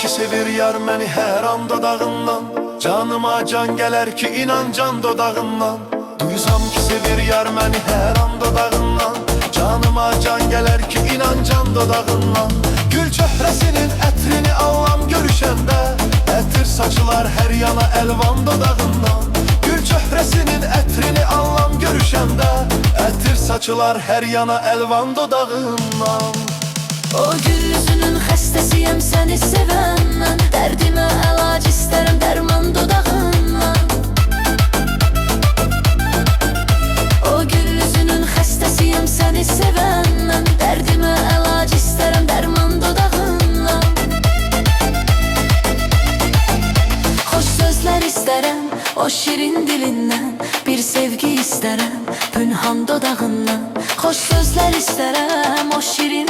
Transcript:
sevir yar məni hər an dodağından. Canıma can gələr ki inan can dodağından. Duysam ki sevir yar məni hər an dodağından. Canıma can gələr ki inan can dodağından. Gül çöhrəsinin ətrini allam görüşəndə, ətir saçılar hər yana əlvan dodağından. Gül çöhrəsinin ətrini allam görüşəndə, ətir saçılar hər yana əlvan dodağından. O gül üzünün xəstəsiyəm səni sevən mən. Dərdimə əlac istərəm dərman dodağından. O gül üzünün xəstəsiyəm səni sevən mən. Dərdimə əlac istərəm dərman dodağından. Xoş sözlər istərəm o şirin dilindən. Bir sevgi istərəm pünhan dodağından. Xoş sözlər istərəm o şirin